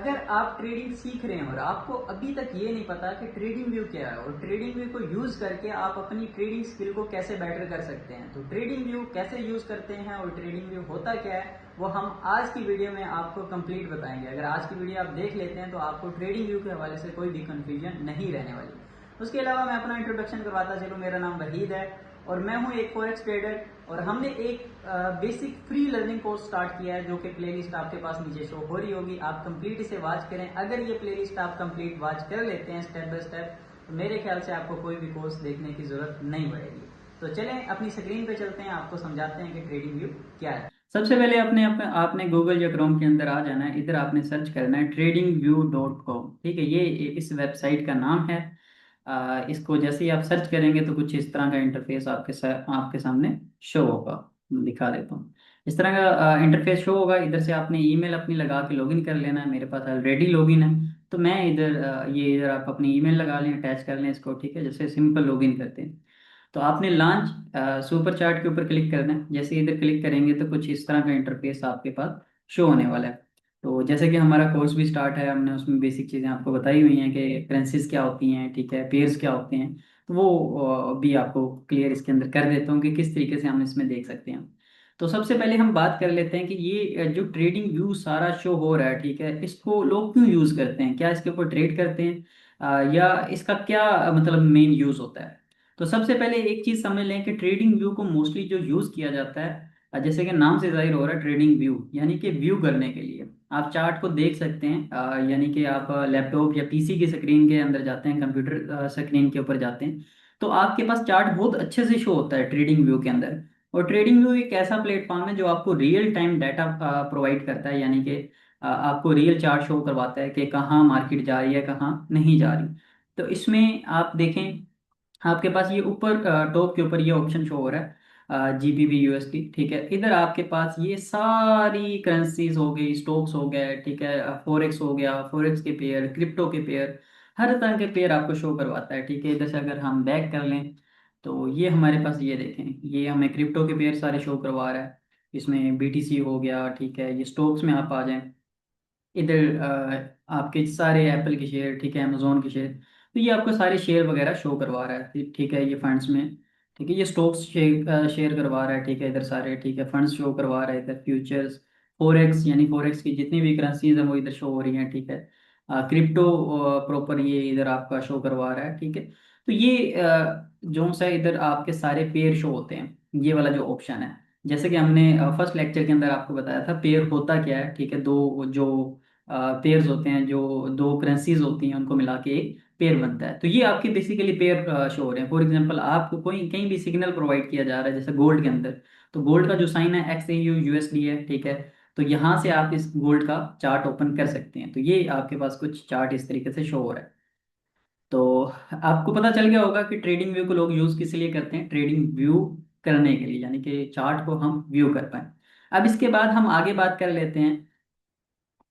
अगर आप ट्रेडिंग सीख रहे हैं और आपको अभी तक ये नहीं पता कि ट्रेडिंग व्यू क्या है और ट्रेडिंग व्यू को यूज करके आप अपनी ट्रेडिंग स्किल को कैसे बेटर कर सकते हैं, तो ट्रेडिंग व्यू कैसे यूज करते हैं और ट्रेडिंग व्यू होता क्या है, वो हम आज की वीडियो में आपको कंप्लीट बताएंगे। अगर आज की वीडियो आप देख लेते हैं तो आपको ट्रेडिंग व्यू के हवाले से कोई भी कंफ्यूजन नहीं रहने वाली। उसके अलावा मैं अपना इंट्रोडक्शन करवाता चलूँ। मेरा नाम वहीद है और मैं हूँ एक फॉरेक्स ट्रेडर और हमने एक basic free learning course start किया है जो कि प्लेलिस्ट आपके पास नीचे शो हो रही होगी। आप कंप्लीट इसे वॉच करें। अगर ये प्लेलिस्ट आप कंप्लीट वॉच कर लेते हैं स्टेप बाय स्टेप, तो मेरे ख्याल से आपको कोई भी कोर्स देखने की जरूरत नहीं पड़ेगी। तो चलें अपनी स्क्रीन पे चलते हैं, आपको समझाते हैं कि ट्रेडिंग व्यू क्या है। सबसे पहले आपने गूगल या क्रोम के अंदर आ जाना है। इधर आपने सर्च करना है tradingview.com। ठीक है, ये इस वेबसाइट का नाम है। इसको जैसे ही आप सर्च करेंगे तो कुछ इस तरह का इंटरफेस आपके सामने शो होगा। दिखा देता हूँ। इस तरह का इंटरफेस शो होगा। इधर से आपने ईमेल अपनी लगा के लॉगिन कर लेना है। मेरे पास ऑलरेडी लॉगिन है, तो मैं इधर आप अपनी ईमेल लगा लें, अटैच कर लें इसको। ठीक है, जैसे सिंपल लॉगिन करते हैं तो आपने लॉन्च सुपर चार्ट के ऊपर क्लिक करना है। जैसे इधर क्लिक करेंगे तो कुछ इस तरह का इंटरफेस आपके पास शो होने वाला है। तो जैसे कि हमारा कोर्स भी स्टार्ट है, हमने उसमें बेसिक चीज़ें आपको बताई हुई हैं कि करेंसीज क्या होती हैं, ठीक है, पेयर्स क्या होते हैं। तो वो भी आपको क्लियर इसके अंदर कर देता हूँ कि किस तरीके से हम इसमें देख सकते हैं। तो सबसे पहले हम बात कर लेते हैं कि ये जो ट्रेडिंग व्यू सारा शो हो रहा है, ठीक है, इसको लोग क्यों यूज़ करते हैं, क्या इसके ऊपर ट्रेड करते हैं, या इसका क्या मतलब मेन यूज़ होता है। तो सबसे पहले एक चीज समझ लें कि ट्रेडिंग व्यू को मोस्टली जो यूज किया जाता है, जैसे कि नाम से जाहिर हो रहा है, ट्रेडिंग व्यू यानी कि व्यू करने के लिए आप चार्ट को देख सकते हैं। यानी कि आप लैपटॉप या पीसी की स्क्रीन के अंदर जाते हैं, कंप्यूटर स्क्रीन के ऊपर जाते हैं, तो आपके पास चार्ट बहुत अच्छे से शो होता है ट्रेडिंग व्यू के अंदर। और ट्रेडिंग व्यू एक ऐसा प्लेटफॉर्म है जो आपको रियल टाइम डाटा प्रोवाइड करता है, यानी कि आपको रियल चार्ट शो करवाता है कि कहाँ मार्केट जा रही है, कहाँ नहीं जा रही। तो इसमें आप देखें, आपके पास ये ऊपर टॉप के ऊपर ये ऑप्शन शो हो रहा है जीबीपी यूएसडी। ठीक है, इधर आपके पास ये सारी करेंसीज हो गई, स्टॉक्स हो गए, ठीक है, फॉरेक्स हो गया, फॉरेक्स के पेयर, क्रिप्टो के पेयर, हर तरह के पेयर आपको शो करवाता है। ठीक है, इधर से अगर हम बैक कर लें तो ये हमारे पास ये देखें, ये हमें क्रिप्टो के पेयर सारे शो करवा रहा है। इसमें बीटीसी हो गया, ठीक है, ये स्टॉक्स में आप आ जाएं, इधर आपके सारे एप्पल के शेयर, ठीक है, अमेजोन के शेयर, तो ये आपको सारे शेयर वगैरह शो करवा रहा है। ठीक है, ये फंड्स में, ठीक है, ये स्टॉक्स शेयर करवा रहा है। ठीक है, इधर सारे, ठीक है, फंड्स शो करवा रहा है। इधर फ्यूचर्स, फोरेक्स, यानी फोरेक्स की जितनी भी करेंसीज हैं वो इधर शो हो रही हैं। ठीक है, क्रिप्टो प्रॉपर ये इधर आपका शो करवा रहा है। ठीक है, तो ये जो सा इधर आपके सारे पेयर शो होते हैं, ये वाला जो ऑप्शन है, जैसे कि हमने फर्स्ट लेक्चर के अंदर आपको बताया था पेयर होता क्या है। ठीक है, दो जो पेयर्स होते हैं, जो दो करेंसीज होती हैं, उनको मिला के एक पेयर बनता है। तो ये आपके बेसिकली पेयर शो हो रहे हैं। फॉर एग्जांपल आपको कोई कहीं भी सिग्नल प्रोवाइड किया जा रहा है, जैसे गोल्ड के अंदर, तो गोल्ड का जो साइन है XAU USD है। ठीक है, तो यहाँ से आप इस गोल्ड का चार्ट ओपन कर सकते हैं। तो ये आपके पास कुछ चार्ट इस तरीके से शो हो रहा है। तो आपको पता चल गया होगा कि ट्रेडिंग व्यू को लोग यूज किस लिए करते हैं, ट्रेडिंग व्यू करने के लिए, यानी कि चार्ट को हम व्यू कर पाए। अब इसके बाद हम आगे बात कर लेते हैं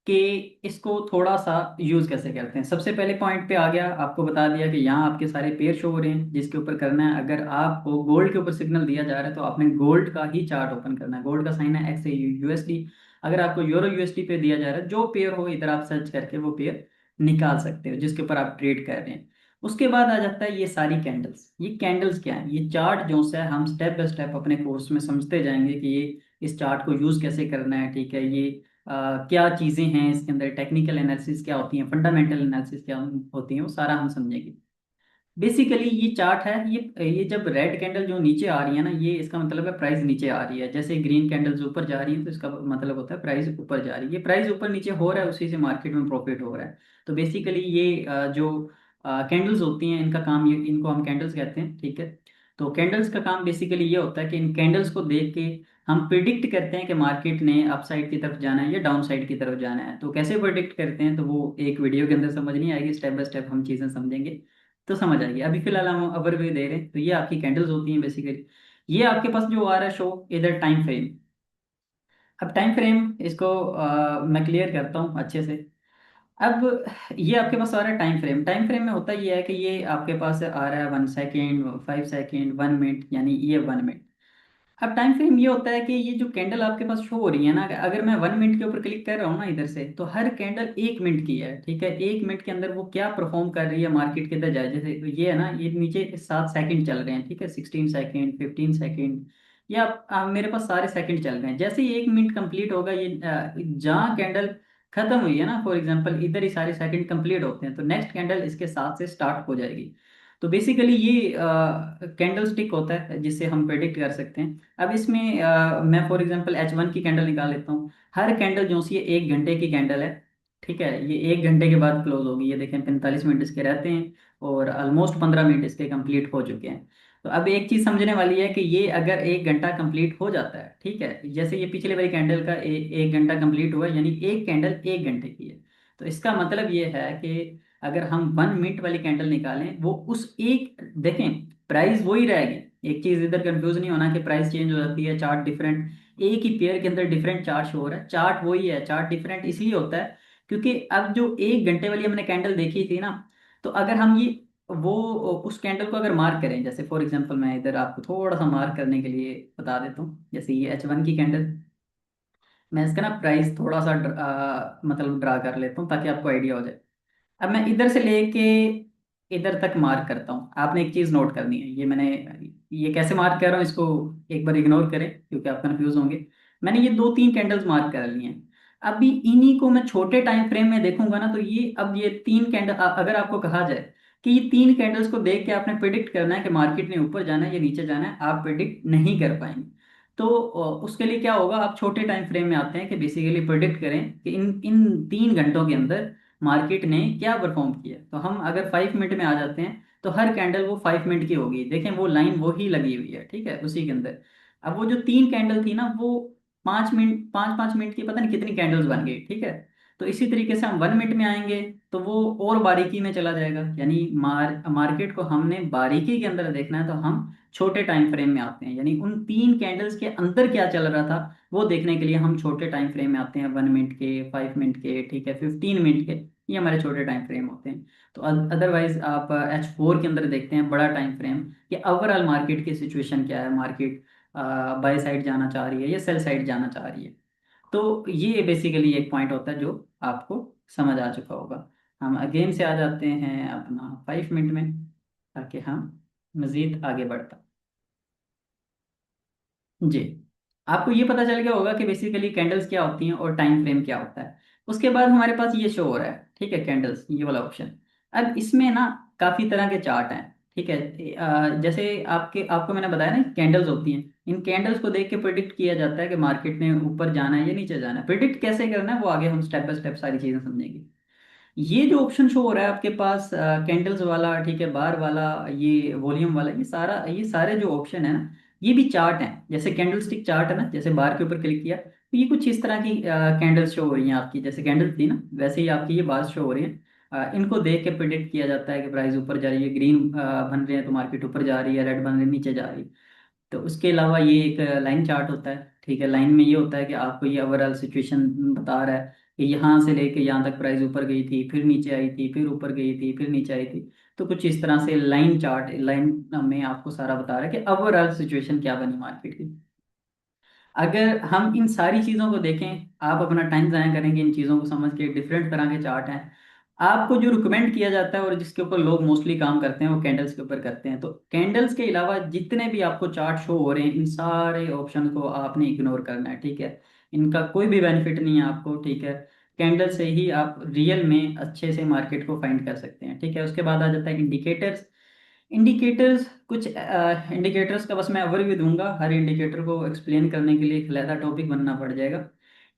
कि इसको थोड़ा सा यूज कैसे करते हैं। सबसे पहले पॉइंट पे आ गया, आपको बता दिया कि यहाँ आपके सारे पेयर शो हो रहे हैं जिसके ऊपर करना है। अगर आपको गोल्ड के ऊपर सिग्नल दिया जा रहा है तो आपने गोल्ड का ही चार्ट ओपन करना है। गोल्ड का साइन है XAU USD। अगर आपको यूरो यूएसडी पे दिया जा रहा है, जो पेयर हो इधर आप सर्च करके वो पेयर निकाल सकते हो जिसके ऊपर आप ट्रेड कर रहे हैं। उसके बाद आ जाता है ये सारी कैंडल्स। ये कैंडल्स क्या है, ये चार्ट जो है हम स्टेप बाय स्टेप अपने कोर्स में समझते जाएंगे कि ये इस चार्ट को यूज कैसे करना है। ठीक है, ये क्या चीज़ें हैं इसके अंदर, टेक्निकल एनालिसिस क्या होती है, फंडामेंटल एनालिसिस क्या होती है, वो सारा हम समझेंगे। बेसिकली ये चार्ट है, ये जब रेड कैंडल जो नीचे आ रही है ना, ये इसका मतलब है प्राइस नीचे आ रही है। जैसे ग्रीन कैंडल्स ऊपर जा रही है तो इसका मतलब होता है प्राइस ऊपर जा रही है। ये प्राइस ऊपर नीचे हो रहा है, उसी से मार्केट में प्रॉफिट हो रहा है। तो बेसिकली ये जो कैंडल्स होती हैं इनका काम, ये इनको हम कैंडल्स कहते हैं। ठीक है, तो कैंडल्स का काम बेसिकली ये होता है कि इन कैंडल्स को देख के हम प्रिडिक्ट करते हैं कि मार्केट ने अप साइड की तरफ जाना है या डाउन साइड की तरफ जाना है। तो कैसे प्रिडिक्ट करते हैं तो वो एक वीडियो के अंदर समझ नहीं आएगी, स्टेप बाय स्टेप हम चीज़ें समझेंगे तो समझ आएगी। अभी फिलहाल हम ओवरव्यू दे रहे हैं। तो ये आपकी कैंडल्स होती हैं बेसिकली। ये आपके पास जो आ रहा है शो, इधर टाइम फ्रेम। अब टाइम फ्रेम इसको मैं क्लियर करता हूँ अच्छे से। अब ये आपके पास आ रहा है टाइम फ्रेम। टाइम फ्रेम में होता ये है कि ये आपके पास आ रहा है 1 सेकेंड, 5 सेकेंड, 1 मिनट, यानी ये 1 मिनट। अब टाइम फ्रेम ये होता है कि ये जो कैंडल आपके पास शो हो रही है ना, अगर मैं 1 मिनट के ऊपर क्लिक कर रहा हूँ ना इधर से, तो हर कैंडल 1 मिनट की है, ठीक है। 1 मिनट के अंदर वो क्या परफॉर्म कर रही है मार्केट के अंदर जाए, जैसे ये है ना, ये नीचे 7 सेकंड चल रहे हैं, ठीक है, 16 सेकंड, 15 सेकंड, या मेरे पास सारे सेकंड चल रहे हैं। जैसे ही 1 मिनट कंप्लीट होगा, ये जहाँ कैंडल खत्म हुई है ना, फॉर एग्जाम्पल इधर ही सारे सेकंड कंप्लीट होते हैं, तो नेक्स्ट कैंडल इसके साथ से स्टार्ट हो जाएगी। तो बेसिकली ये कैंडल स्टिक होता है जिससे हम प्रेडिक्ट कर सकते हैं। अब इसमें मैं फॉर एग्जांपल H1 की कैंडल निकाल लेता हूँ। हर कैंडल जो सी है 1 घंटे की कैंडल है, ठीक है। ये 1 घंटे के बाद क्लोज होगी, ये देखें 45 मिनट इसके रहते हैं, और ऑलमोस्ट 15 मिनट इसके कंप्लीट हो चुके हैं। तो अब एक चीज समझने वाली है कि ये अगर 1 घंटा कंप्लीट हो जाता है, ठीक है, जैसे ये पिछले वाली कैंडल का 1 घंटा कंप्लीट हुआ, यानी एक कैंडल 1 घंटे की है। तो इसका मतलब ये है कि अगर हम 1 मिनट वाली कैंडल निकालें, वो उस एक, देखें प्राइस वही रहेगी। एक चीज इधर कंफ्यूज नहीं होना कि प्राइस चेंज हो जाती है, चार्ट डिफरेंट, एक ही पेयर के अंदर डिफरेंट चार्ट शो हो रहा है, चार्ट वही है। चार्ट डिफरेंट इसलिए होता है क्योंकि अब जो 1 घंटे वाली हमने कैंडल देखी थी ना, तो अगर हम ये वो उस कैंडल को अगर मार्क करें, जैसे फॉर एग्जांपल मैं इधर आपको थोड़ा सा मार्क करने के लिए बता देता हूँ, जैसे ये H1 की कैंडल, मैं इसका ना प्राइस थोड़ा सा मतलब ड्रा कर लेता हूँ ताकि आपको आइडिया हो जाए। अब मैं इधर से लेके इधर तक मार्क करता हूँ, आपने एक चीज नोट करनी है, ये मैंने, ये कैसे मार्क कर रहा हूँ इसको एक बार इग्नोर करें क्योंकि आप कंफ्यूज होंगे। मैंने ये 2-3 कैंडल्स मार्क कर ली हैं। अभी इन्हीं को मैं छोटे टाइम फ्रेम में देखूंगा ना, तो ये अब ये 3 कैंडल, अगर आपको कहा जाए कि ये 3 कैंडल्स को देख के आपने प्रिडिक्ट करना है कि मार्केट ने ऊपर जाना है या नीचे जाना है, आप प्रिडिक्ट नहीं कर पाएंगे। तो उसके लिए क्या होगा, आप छोटे टाइम फ्रेम में आते हैं कि बेसिकली प्रिडिक्ट करें कि इन इन 3 घंटों के अंदर मार्केट ने क्या परफॉर्म किया। तो हम अगर 5 मिनट में आ जाते हैं, तो हर कैंडल वो 5 मिनट की होगी, देखें वो लाइन वो ही लगी हुई है, ठीक है, उसी के अंदर। अब वो जो 3 कैंडल थी ना, वो 5 मिनट, 5-5 मिनट की पता नहीं कितनी कैंडल्स बन गई, ठीक है। तो इसी तरीके से हम 1 मिनट में आएंगे, तो वो और बारीकी में चला जाएगा, यानी मार्केट को हमने बारीकी के अंदर देखना है, तो हम छोटे टाइम फ्रेम में आते हैं, यानी उन 3 कैंडल्स के अंदर क्या चल रहा था वो देखने के लिए हम छोटे टाइम फ्रेम में आते हैं, 1 मिनट के, 5 मिनट के, ठीक है, 15 मिनट के, ये हमारे छोटे टाइम फ्रेम होते हैं। तो अदरवाइज आप H4 के अंदर देखते हैं बड़ा टाइम फ्रेम, कि ओवरऑल मार्केट की सिचुएशन क्या है, मार्केट बाय साइड जाना चाह रही है या सेल साइड जाना चाह रही है। तो ये बेसिकली एक पॉइंट होता है जो आपको समझ आ चुका होगा। हम अगेन से आ जाते हैं अपना 5 मिनट में, ताकि हम मज़ीद आगे बढ़ता। जी, आपको ये पता चल गया होगा कि बेसिकली कैंडल्स क्या होती हैं और टाइम फ्रेम क्या होता है। उसके बाद हमारे पास ये शो हो रहा है, ठीक है, कैंडल्स, ये वाला ऑप्शन। अब इसमें ना काफ़ी तरह के चार्ट हैं, ठीक है। जैसे आपको मैंने बताया ना कैंडल्स होती हैं, इन कैंडल्स को देख के प्रिडिक्ट किया जाता है कि मार्केट ने ऊपर जाना है या नीचे जाना है। प्रिडिक्ट कैसे करना है वो आगे हम स्टेप बाय स्टेप सारी चीज़ें समझेंगे। ये जो ऑप्शन शो हो रहा है आपके पास, कैंडल्स वाला, ठीक है, बार वाला, ये वॉल्यूम वाला, ये सारे जो ऑप्शन है ना, ये भी चार्ट हैं। जैसे कैंडल स्टिक चार्ट है ना, जैसे बार के ऊपर क्लिक किया तो ये कुछ इस तरह की कैंडल्स शो हो रही हैं आपकी, जैसे कैंडल थी ना वैसे ही आपकी ये बार शो हो रही हैं। इनको देख के प्रिडिक्ट किया जाता है कि प्राइस ऊपर जा रही है, ग्रीन बन रहे हैं तो मार्केट ऊपर जा रही है, रेड बन रहे हैं नीचे जा रही है। तो उसके अलावा ये एक लाइन चार्ट होता है, ठीक है। लाइन में ये होता है कि आपको ये ओवरऑल सिचुएशन बता रहा है कि यहाँ से लेके यहाँ तक प्राइस ऊपर गई थी, फिर नीचे आई थी, फिर ऊपर गई थी, फिर नीचे आई थी। तो कुछ इस तरह से लाइन चार्ट, लाइन में आपको सारा बता रहा है कि ओवरऑल सिचुएशन क्या बनी मार्केट की। अगर हम इन सारी चीज़ों को देखें, आप अपना टाइम ज़ाया करेंगे इन चीज़ों को समझ के, डिफरेंट तरह के चार्ट हैं। आपको जो रिकमेंड किया जाता है और जिसके ऊपर लोग मोस्टली काम करते हैं वो कैंडल्स के ऊपर करते हैं। तो कैंडल्स के अलावा जितने भी आपको चार्ट शो हो रहे हैं, इन सारे ऑप्शन को आपने इग्नोर करना है, ठीक है। इनका कोई भी बेनिफिट नहीं है आपको, ठीक है। कैंडल से ही आप रियल में अच्छे से मार्केट को फाइंड कर सकते हैं, ठीक है। उसके बाद आ जाता है इंडिकेटर्स। इंडिकेटर्स, कुछ इंडिकेटर्स का बस मैं ओवरव्यू दूंगा, हर इंडिकेटर को एक्सप्लेन करने के लिए एक अलग टॉपिक बनना पड़ जाएगा।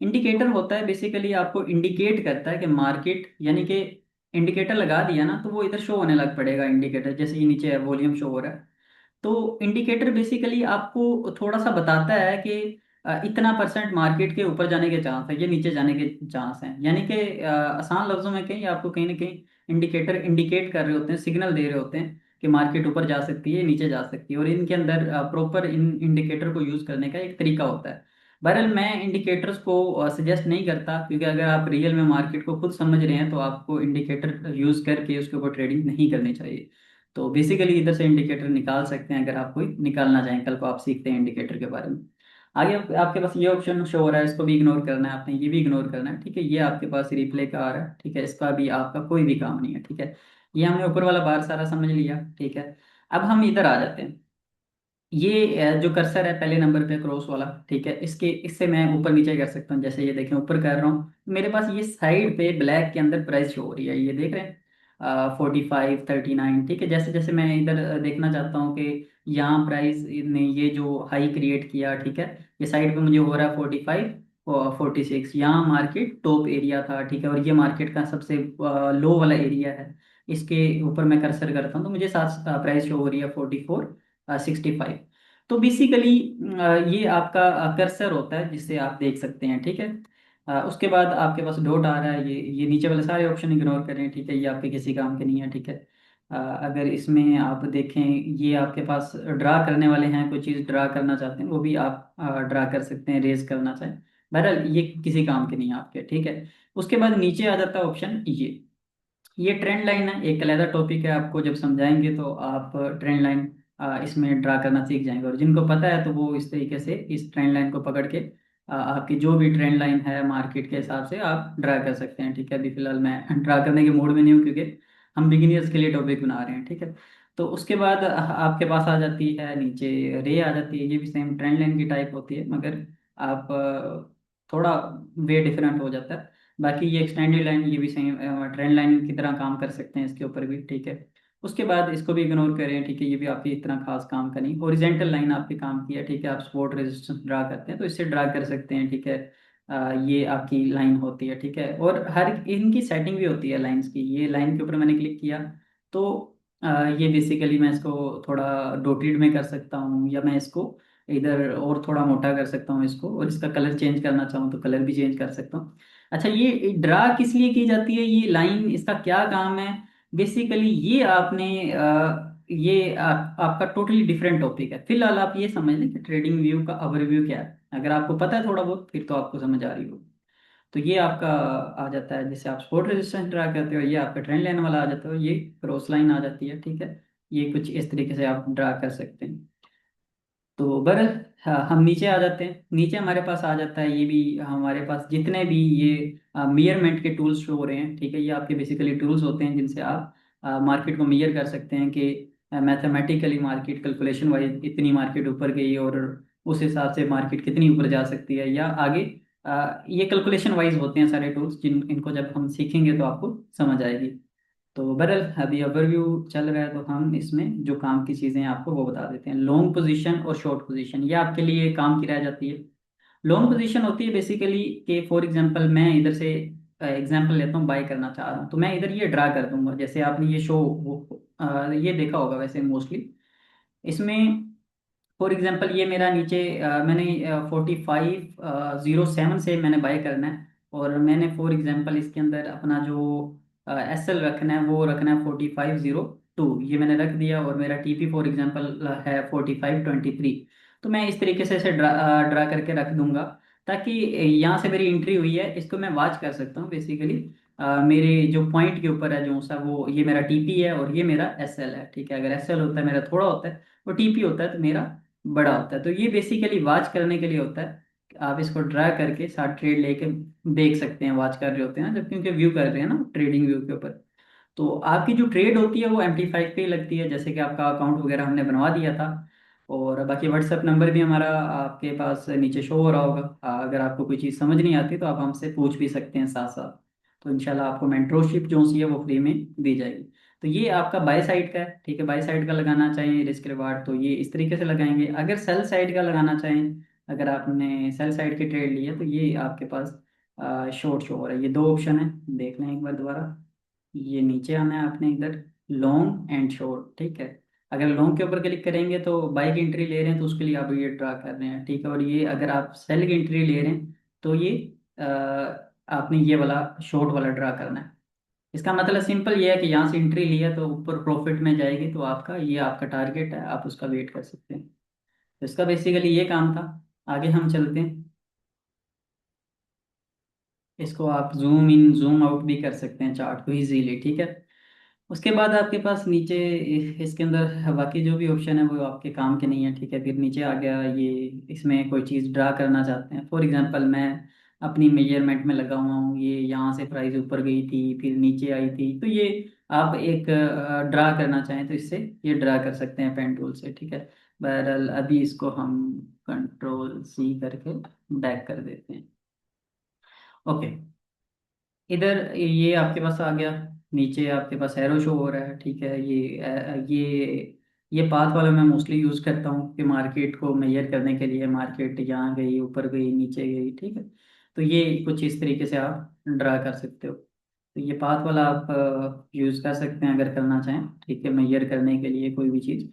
इंडिकेटर होता है बेसिकली आपको इंडिकेट करता है कि मार्केट, यानी कि इंडिकेटर लगा दिया ना तो वो इधर शो होने लग पड़ेगा इंडिकेटर, जैसे ये नीचे वॉल्यूम शो हो रहा है। तो इंडिकेटर बेसिकली आपको थोड़ा सा बताता है कि इतना परसेंट मार्केट के ऊपर जाने के चांस है, ये नीचे जाने के चांस हैं, यानी कि आसान लफ्जों में कहीं आपको कहीं ना कहीं इंडिकेटर इंडिकेट कर रहे होते हैं, सिग्नल दे रहे होते हैं कि मार्केट ऊपर जा सकती है, नीचे जा सकती है। और इनके अंदर प्रॉपर इन इंडिकेटर को यूज़ करने का एक तरीका होता है। बहरहाल मैं इंडिकेटर्स को सजेस्ट नहीं करता, क्योंकि अगर आप रियल में मार्केट को खुद समझ रहे हैं तो आपको इंडिकेटर यूज़ करके उसके ऊपर ट्रेडिंग नहीं करनी चाहिए। तो बेसिकली इधर से इंडिकेटर निकाल सकते हैं अगर आप कोई निकालना चाहें, कल को आप सीखते हैं इंडिकेटर के बारे में। आगे आपके पास ये ऑप्शन शो हो रहा है, इसको भी इग्नोर करना है आपने, ये भी इग्नोर करना है, ठीक है। ये आपके पास रिप्ले का आ रहा है, ठीक है, इसका भी आपका कोई भी काम नहीं है, ठीक है। ये हमने ऊपर वाला बार सारा समझ लिया, ठीक है। अब हम इधर आ जाते हैं। ये जो कर्सर है पहले नंबर पे क्रॉस वाला, ठीक है, इससे मैं ऊपर नीचे कर सकता हूँ। जैसे ये देखें ऊपर कर रहा हूँ, मेरे पास ये साइड पे ब्लैक के अंदर प्राइस शो हो रही है, ये देख रहे हैं 45 39, ठीक है। जैसे जैसे मैं इधर देखना चाहता हूँ कि यहाँ प्राइस ने ये जो हाई क्रिएट किया, ठीक है, ये साइड पे मुझे हो रहा है 45 और 46, यहाँ मार्केट टॉप एरिया था, ठीक है, और ये मार्केट का सबसे लो वाला एरिया है। इसके ऊपर मैं कर्सर करता हूँ तो मुझे साथ प्राइस शो हो रही है 44 65। तो बेसिकली ये आपका कर्सर होता है जिससे आप देख सकते हैं, ठीक है। उसके बाद आपके पास डॉट आ रहा है, ये नीचे वाले सारे ऑप्शन इग्नोर करें, ठीक है, ये आपके किसी काम के नहीं है, ठीक है। अगर इसमें आप देखें, ये आपके पास ड्रा करने वाले हैं, कोई चीज़ ड्रा करना चाहते हैं वो भी आप ड्रा कर सकते हैं, रेज करना चाहें। बहरहाल ये किसी काम के नहीं है आपके, ठीक है। उसके बाद नीचे आ जाता है ऑप्शन ये ट्रेंड लाइन है, एक अलग टॉपिक है, आपको जब समझाएंगे तो आप ट्रेंड लाइन इसमें ड्रा करना सीख जाएंगे, और जिनको पता है तो वो इस तरीके से इस ट्रेंड लाइन को पकड़ के आपकी जो भी ट्रेंड लाइन है मार्केट के हिसाब से आप ड्रा कर सकते हैं, ठीक है। अभी फिलहाल मैं ड्रा करने के मूड में नहीं हूँ क्योंकि हम बिगिनियर्स के लिए टॉपिक बना रहे हैं, ठीक है। तो उसके बाद आपके पास आ जाती है नीचे रे आ जाती है, ये भी सेम ट्रेंड लाइन की टाइप होती है, मगर आप थोड़ा वे डिफरेंट हो जाता है। बाकी ये एक्सटेंडेड लाइन, ये भी सेम ट्रेंड लाइन की तरह काम कर सकते हैं इसके ऊपर भी, ठीक है। उसके बाद इसको भी इग्नोर करें, ठीक है, ये भी आपकी इतना खास काम का नहीं। हॉरिजॉन्टल लाइन आपके काम की है, ठीक है, आप सपोर्ट रेजिस्टेंस ड्रा करते हैं तो इससे ड्रा कर सकते हैं, ठीक है। ये आपकी लाइन होती है, ठीक है, और हर इनकी सेटिंग भी होती है लाइंस की। ये लाइन के ऊपर मैंने क्लिक किया तो ये बेसिकली मैं इसको थोड़ा डोटेड में कर सकता हूँ, या मैं इसको इधर और थोड़ा मोटा कर सकता हूँ इसको, और इसका कलर चेंज करना चाहूँ तो कलर भी चेंज कर सकता हूँ। अच्छा, ये ड्रा किस लिए की जाती है, ये लाइन, इसका क्या काम है? बेसिकली ये आपने ये आपका टोटली डिफरेंट टॉपिक है। फिलहाल आप ये समझ लें कि ट्रेडिंग व्यू का ओवरव्यू क्या है, अगर आपको पता है थोड़ा बहुत फिर तो आपको समझ आ रही हो। तो ये आपका आ जाता है, जैसे आप सपोर्ट रेजिस्टेंस ड्रा करते हो, ये आपका ट्रेंड लाइन वाला आ जाता है, ये क्रॉस लाइन आ जाती है, ठीक है। ये कुछ इस तरीके से आप ड्रा कर सकते हैं। तो बर हाँ, हम नीचे आ जाते हैं। नीचे हमारे पास आ जाता है, ये भी हमारे पास जितने भी ये मेयरमेंट के टूल्स शो हो रहे हैं, ठीक है, ये आपके बेसिकली टूल्स होते हैं जिनसे आप मार्केट को मेयर कर सकते हैं कि मैथमेटिकली मार्केट कैलकुलेशन वाइज इतनी मार्केट ऊपर गई और उस हिसाब से मार्केट कितनी ऊपर जा सकती है या आगे। ये कैलकुलेशन वाइज होते हैं सारे टूल्स, जिन इनको जब हम सीखेंगे तो आपको समझ आएगी। तो बहरहाल अभी ओवरव्यू चल रहा है तो हम इसमें जो काम की चीज़ें हैं आपको वो बता देते हैं। लॉन्ग पोजीशन और शॉर्ट पोजीशन ये आपके लिए काम की रह जाती है। लॉन्ग पोजीशन होती है बेसिकली कि फॉर एग्जांपल मैं इधर से एग्जांपल लेता हूँ, बाय करना चाह रहा हूँ तो मैं इधर ये ड्रा कर दूंगा, जैसे आपने ये शो वो ये देखा होगा वैसे मोस्टली इसमें। फॉर एग्जांपल ये मेरा नीचे मैंने 4507 से मैंने बाय करना है, और मैंने फॉर एग्जांपल इसके अंदर अपना जो एस एल रखना है वो रखना है 4502, ये मैंने रख दिया, और मेरा टी पी फॉर एग्जांपल है 4523। तो मैं इस तरीके से इसे ड्रा करके रख दूंगा, ताकि यहाँ से मेरी एंट्री हुई है इसको मैं वॉच कर सकता हूँ बेसिकली। मेरे जो पॉइंट के ऊपर है जो सा वो ये मेरा टीपी है और ये मेरा एस एल है, ठीक है। अगर एस एल होता है मेरा थोड़ा होता है, और टीपी होता है तो मेरा बड़ा होता है। तो ये बेसिकली वॉच करने के लिए होता है, आप इसको ड्रा करके साथ ट्रेड लेके देख सकते हैं, वॉच कर रहे होते हैं ना जब, क्योंकि व्यू कर रहे हैं ना ट्रेडिंग व्यू के ऊपर। तो आपकी जो ट्रेड होती है वो MT5 पे ही लगती है, जैसे कि आपका अकाउंट वगैरह हमने बनवा दिया था। और बाकी व्हाट्सएप नंबर भी हमारा आपके पास नीचे शो हो रहा होगा। अगर आपको कोई चीज़ समझ नहीं आती तो आप हमसे पूछ भी सकते हैं साथ साथ। तो इंशाल्लाह आपको मेंटरशिप जो सी है वो फ्री में दी जाएगी। तो ये आपका बाय साइड का है, ठीक है। बाय साइड का लगाना चाहें रिस्क रिवार्ड तो ये इस तरीके से लगाएंगे। अगर सेल साइड का लगाना चाहें, अगर आपने सेल साइड की ट्रेड ली है तो ये आपके पास शॉर्ट शो हो रहा है। ये दो ऑप्शन है, देख लें एक बार दोबारा। ये नीचे आना है आपने इधर, लॉन्ग एंड शॉर्ट, ठीक है। अगर लॉन्ग के ऊपर क्लिक करेंगे तो बाई की एंट्री ले रहे हैं तो उसके लिए आप ये ड्रा कर रहे हैं, ठीक है। और ये अगर आप सेल की एंट्री ले रहे हैं तो ये आपने ये वाला शॉर्ट वाला ड्रा करना है। इसका मतलब सिंपल ये है कि यहाँ से एंट्री लिया तो ऊपर प्रॉफिट में जाएगी, तो आपका ये आपका टारगेट है, आप उसका वेट कर सकते हैं। तो इसका बेसिकली ये काम था। आगे हम चलते हैं। इसको आप जूम इन जूम आउट भी कर सकते हैं चार्ट को इजीली, ठीक है। उसके बाद आपके पास नीचे इसके अंदर बाकी जो भी ऑप्शन है वो आपके काम के नहीं है, ठीक है। फिर नीचे आ गया ये, इसमें कोई चीज़ ड्रा करना चाहते हैं, फॉर एग्जांपल मैं अपनी मेजरमेंट में लगा हुआ हूँ, ये यहाँ से प्राइस ऊपर गई थी फिर नीचे आई थी, तो ये आप एक ड्रा करना चाहें तो इससे ये ड्रा कर सकते हैं पेन टूल से, ठीक है। बहरहाल अभी इसको हम कंट्रोल C करके बैक कर देते हैं। ओके, इधर ये आपके पास आ गया, नीचे आपके पास एरो शो हो रहा है, ठीक है। ये पाथ वाला मैं मोस्टली यूज़ करता हूँ कि मार्केट को मेजर करने के लिए, मार्केट यहाँ गई, ऊपर गई, नीचे गई, ठीक है। तो ये कुछ इस तरीके से आप ड्रा कर सकते हो। तो ये पाथ वाला आप यूज़ कर सकते हैं अगर करना चाहें, ठीक है, मेजर करने के लिए कोई भी चीज़।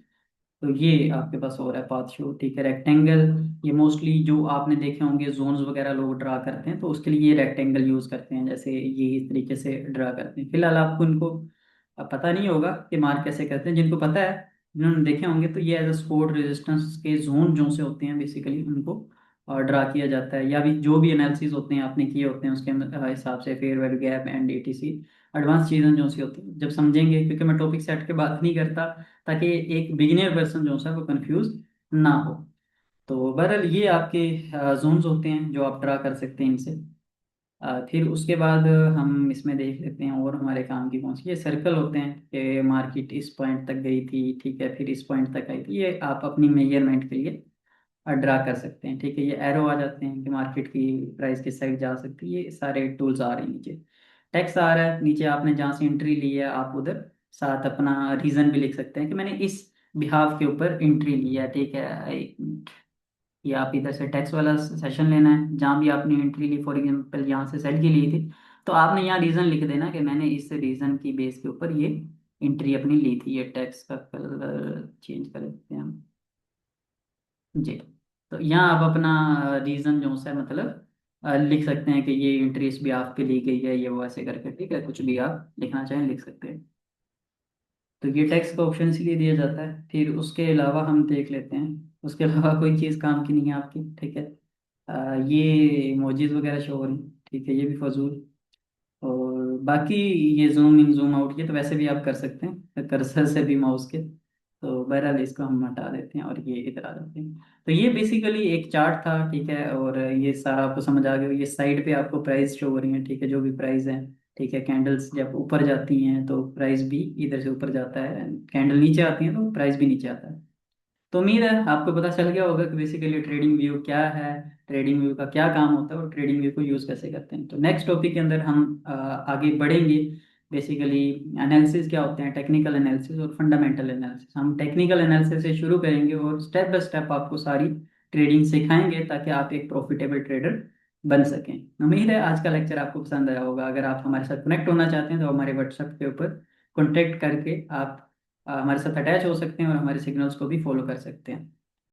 तो ये आपके पास हो रहा है पाथ शो, ठीक है। रेक्टेंगल, ये मोस्टली जो आपने देखे होंगे जोन्स वगैरह लोग ड्रा करते हैं, तो उसके लिए ये रेक्टेंगल यूज करते हैं, जैसे ये इस तरीके से ड्रा करते हैं। फिलहाल आपको इनको अब पता नहीं होगा कि मार्क कैसे करते हैं, जिनको पता है, जिन्होंने देखे होंगे, तो ये एज अ सपोर्ट रेजिस्टेंस के जोन जो से होते हैं बेसिकली उनको ड्रा किया जाता है, या भी जो भी एनालिसिस होते हैं आपने किए होते हैं उसके हिसाब से, fair value gap and ATC, advance चीज़ें जो सी होती हैं जब समझेंगे, क्योंकि मैं टॉपिक सेट के बात नहीं करता ताकि एक बिगिनर पर्सन जो है वो कंफ्यूज ना हो। तो बहरहाल ये आपके जोन्स होते हैं जो आप ड्रा कर सकते हैं इनसे। फिर उसके बाद हम इसमें देख लेते हैं और हमारे काम की कौन सी, ये सर्कल होते हैं कि मार्केट इस पॉइंट तक गई थी, ठीक है, फिर इस पॉइंट तक आई थी, ये आप अपनी मेजरमेंट के लिए ड्रा कर सकते हैं, ठीक है। ये एरो आ जाते हैं कि मार्केट की प्राइस किस साइड जा सकती है, ये सारे टूल्स आ रहे हैं नीचे। टेक्स्ट आ रहा है नीचे, आपने जहाँ से एंट्री ली है आप उधर साथ अपना रीजन भी लिख सकते हैं कि मैंने इस बिहाफ के ऊपर एंट्री लिया है, ठीक है। ये आप इधर से टैक्स वाला सेशन लेना है जहाँ भी आपने एंट्री ली, फॉर एग्जांपल यहाँ से सेल की ली थी, तो आपने यहाँ रीज़न लिख देना कि मैंने इस रीज़न की बेस के ऊपर ये एंट्री अपनी ली थी। ये टैक्स का कलर चेंज कर देते हैं हम जी। तो यहाँ आप अपना रीज़न जो है मतलब लिख सकते हैं कि ये एंट्री इस भी आप पे ली गई है, ये वो ऐसे करके, ठीक है, कुछ भी आप लिखना चाहें लिख सकते हैं। तो ये टैक्स का ऑप्शन इसीलिए दिया जाता है। फिर उसके अलावा हम देख लेते हैं, उसके अलावा कोई चीज़ काम की नहीं है आपकी, ठीक है। ये इमोजीज वगैरह शो हो रही हैं, ठीक है, ये भी फजूल। और बाकी ये जूम इन जूम आउट, ये तो वैसे भी आप कर सकते हैं कर्सर से भी माउस के। तो बहरहाल इसको हम हटा देते हैं और ये इधर आ जाते हैं। तो ये बेसिकली एक चार्ट था, ठीक है, और ये सारा आपको समझ आ गया। ये साइड पे आपको प्राइस शो हो रही है, ठीक है, जो भी प्राइस है, ठीक है। कैंडल्स जब ऊपर जाती हैं तो प्राइस भी इधर से ऊपर जाता है, कैंडल नीचे आती है तो प्राइस भी नीचे आता है। तो उम्मीद है आपको पता चल गया होगा कि बेसिकली ट्रेडिंग व्यू क्या है, ट्रेडिंग व्यू का क्या काम होता है और ट्रेडिंग व्यू को यूज़ कैसे करते हैं। तो नेक्स्ट टॉपिक के अंदर हम आगे बढ़ेंगे। बेसिकली एनालिसिस क्या होते हैं, टेक्निकल एनालिसिस और फंडामेंटल एनालिसिस। हम टेक्निकल एनालिसिस से शुरू करेंगे और स्टेप बाय स्टेप आपको सारी ट्रेडिंग सिखाएंगे ताकि आप एक प्रॉफिटेबल ट्रेडर बन सकें। उम्मीद है आज का लेक्चर आपको पसंद आया होगा। अगर आप हमारे साथ कनेक्ट होना चाहते हैं तो हमारे व्हाट्सएप के ऊपर कॉन्टेक्ट करके आप हमारे साथ अटैच हो सकते हैं और हमारे सिग्नल्स को भी फॉलो कर सकते हैं।